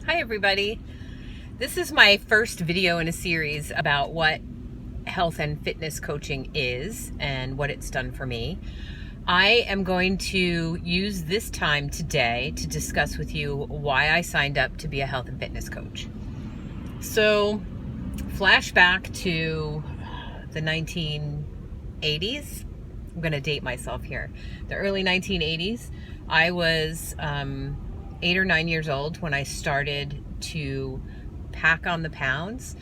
Hi everybody. This is my first video in a series about what health and fitness coaching is and what it's done for me. I am going to use this time today to discuss with you why I signed up to be a health and fitness coach. So, flashback to the 1980s. I'm going to date myself here. The early 1980s. I was 8 or 9 years old when I started to pack on the pounds,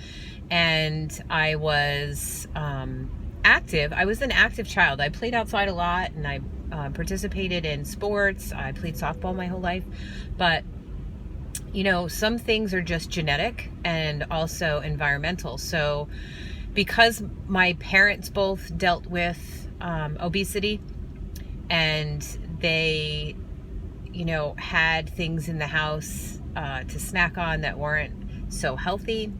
and I was active. I was an active child. I played outside a lot, and I participated in sports. I played softball my whole life, but you know, some things are just genetic and also environmental. So because my parents both dealt with obesity, and they, you know, had things in the house to snack on that weren't so healthy,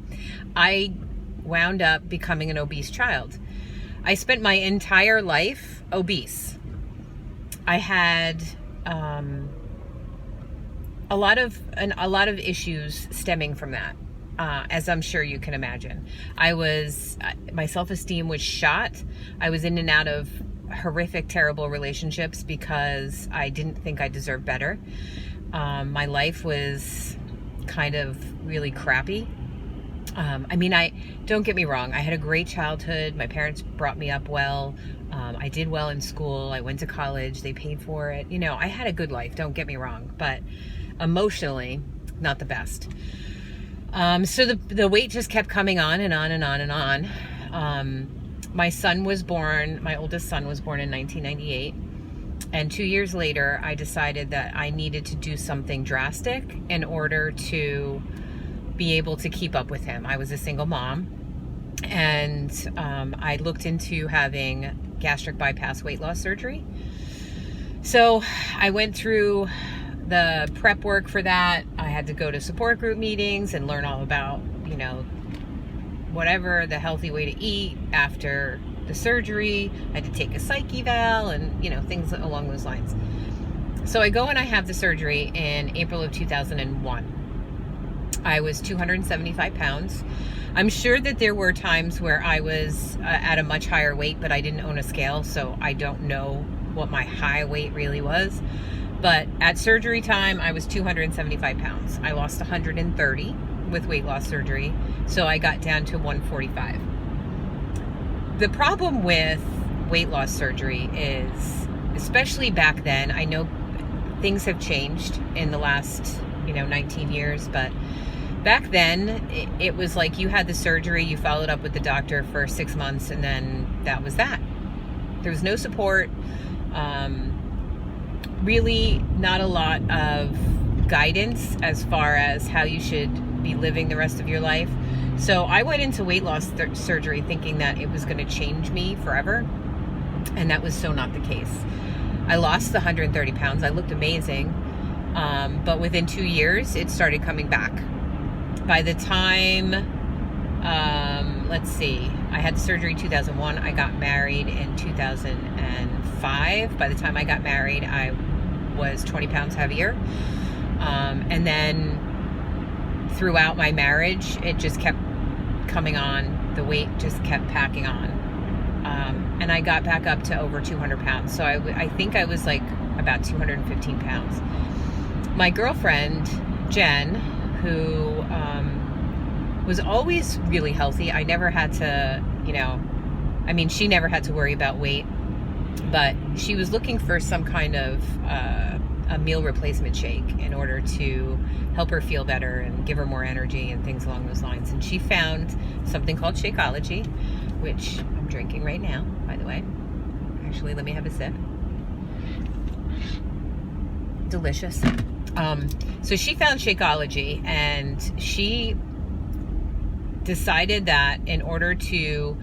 I wound up becoming an obese child. I spent my entire life obese. I had a lot of issues stemming from that, as I'm sure you can imagine. My self-esteem was shot. I was in and out of horrific, terrible relationships because I didn't think I deserved better. My life was kind of really crappy. Don't get me wrong. I had a great childhood. My parents brought me up well. I did well in school. I went to college. They paid for it. You know, I had a good life. Don't get me wrong. But emotionally, not the best. So the weight just kept coming on and on and on and on. My oldest son was born in 1998. And 2 years later, I decided that I needed to do something drastic in order to be able to keep up with him. I was a single mom, and I looked into having gastric bypass weight loss surgery. So I went through the prep work for that. I had to go to support group meetings and learn all about, you know, whatever the healthy way to eat after the surgery. I had to take a psych eval and, you know, things along those lines. So I go and I have the surgery in April of 2001. I was 275 pounds. I'm sure that there were times where I was at a much higher weight, but I didn't own a scale, so I don't know what my high weight really was. But at surgery time, I was 275 pounds. I lost 130 with weight loss surgery, so I got down to 145. The problem with weight loss surgery is, especially back then, I know things have changed in the last, 19 years, but back then, it was like you had the surgery, you followed up with the doctor for 6 months, and then that was that. There was no support. Really not a lot of guidance as far as how you should be living the rest of your life. So I went into weight loss surgery thinking that it was going to change me forever, and that was so not the case. I lost the 130 pounds. I looked amazing, but within 2 years, it started coming back. By the time, I had the surgery in 2001. I got married in 2005. By the time I got married, I was 20 pounds heavier. And then throughout my marriage, it just kept coming on. The weight just kept packing on. And I got back up to over 200 pounds. So I think I was like about 215 pounds. My girlfriend, Jen, who was always really healthy. I never had to, she never had to worry about weight, but she was looking for some kind of a meal replacement shake in order to help her feel better and give her more energy and things along those lines. And she found something called Shakeology, which I'm drinking right now, by the way. Actually, let me have a sip. Delicious. So she found Shakeology, and she decided that in order to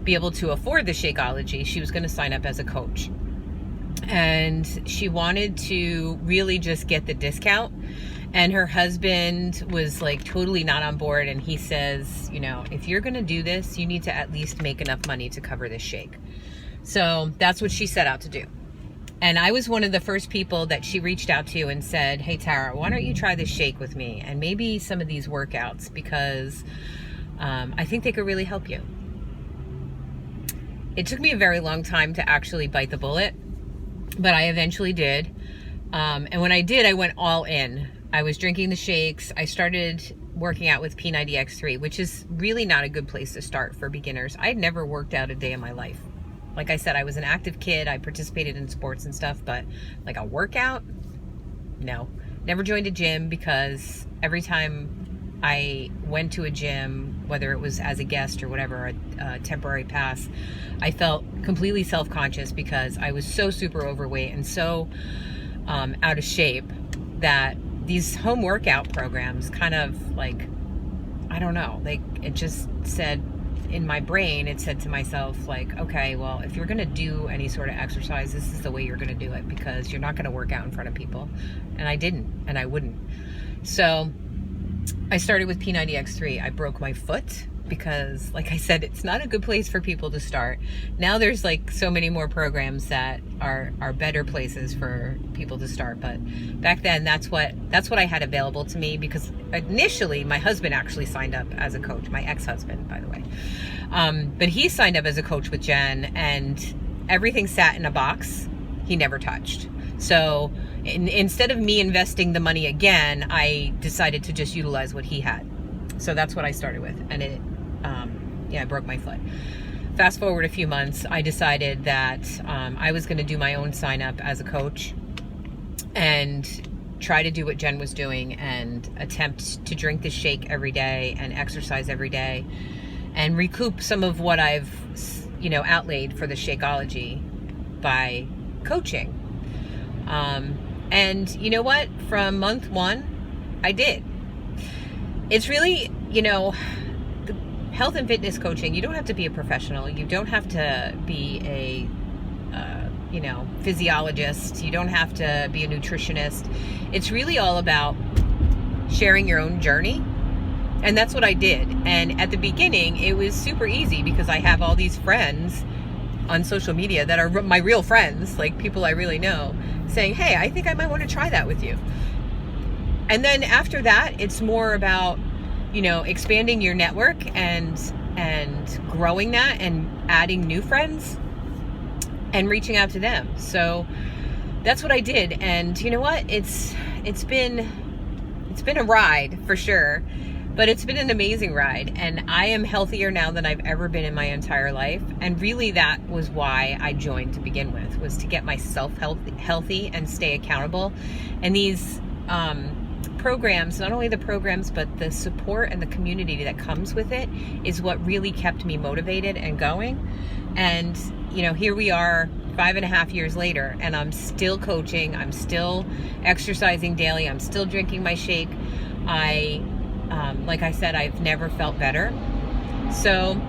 be able to afford the Shakeology, she was going to sign up as a coach. And she wanted to really just get the discount. And her husband was like totally not on board. And he says, if you're going to do this, you need to at least make enough money to cover this shake. So that's what she set out to do. And I was one of the first people that she reached out to and said, hey, Tara, why don't you try this shake with me and maybe some of these workouts, because I think they could really help you. It took me a very long time to actually bite the bullet, but I eventually did. And when I did, I went all in. I was drinking the shakes. I started working out with P90X3, which is really not a good place to start for beginners. I had never worked out a day in my life. Like I said, I was an active kid. I participated in sports and stuff, but like a workout, no. Never joined a gym, because every time I went to a gym, whether it was as a guest or whatever, a temporary pass, I felt completely self-conscious because I was so super overweight and so out of shape that these home workout programs kind of like, I don't know, it just said, in my brain, it said to myself, like, okay, well, if you're going to do any sort of exercise, this is the way you're going to do it, because you're not going to work out in front of people. And I didn't, and I wouldn't. So I started with P90X3. I broke my foot because, like I said, it's not a good place for people to start. Now there's like so many more programs that are better places for people to start. But back then, that's what I had available to me, because initially my husband actually signed up as a coach, my ex-husband, by the way. But he signed up as a coach with Jen, and everything sat in a box he never touched. So instead of me investing the money again, I decided to just utilize what he had. So that's what I started with, and I broke my foot. Fast forward a few months, I decided that I was going to do my own sign up as a coach and try to do what Jen was doing and attempt to drink this shake every day and exercise every day and recoup some of what I've, outlaid for the Shakeology by coaching. And you know what? From month one, I did. It's really, the health and fitness coaching, you don't have to be a professional. You don't have to be a, physiologist. You don't have to be a nutritionist. It's really all about sharing your own journey. And that's what I did. And at the beginning, it was super easy because I have all these friends on social media that are my real friends, like people I really know, saying, hey, I think I might want to try that with you. And then after that, it's more about, expanding your network and growing that and adding new friends and reaching out to them. So that's what I did. And you know what? It's been a ride for sure, but it's been an amazing ride. And I am healthier now than I've ever been in my entire life. And really that was why I joined to begin with, was to get myself healthy and stay accountable. And these programs, not only the programs, but the support and the community that comes with it is what really kept me motivated and going. And, here we are 5.5 years later, and I'm still coaching. I'm still exercising daily. I'm still drinking my shake. Like I said, I've never felt better. So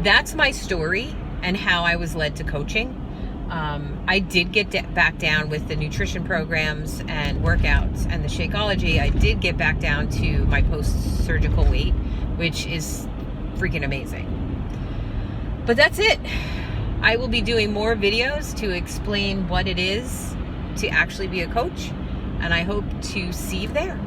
that's my story and how I was led to coaching. I did get back down with the nutrition programs and workouts and the Shakeology. I did get back down to my post-surgical weight, which is freaking amazing. But that's it. I will be doing more videos to explain what it is to actually be a coach, and I hope to see you there.